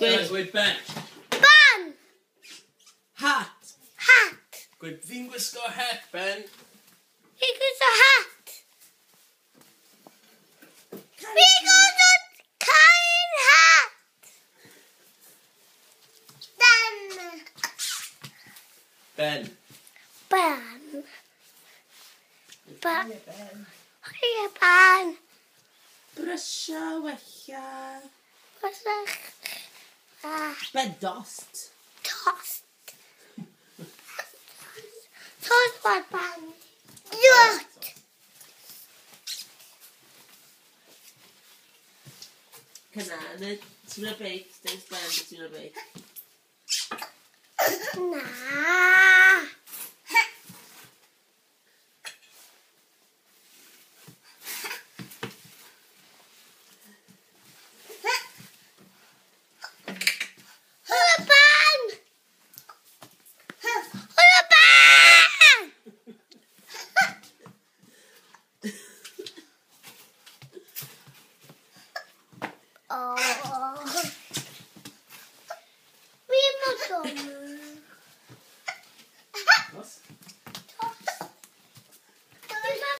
Gweud ben. Ben. Hat. Hat. Gweud fi'n gwisgo het, Ben. Fi'n gwisgo hat. Fi'n gwisgo cael hat. Ben. Ben. Ben. Ben. Ben. Hwyl ben. Brysio, wella. Fysach. Bedost. Tost. Tost o'r ben. Iwt. Cynan, ti'n mynd beic, dweud Ben, ti'n mynd beic. Na. Hwyl ben. Hwyl ben. Oh. Fi'n mwyn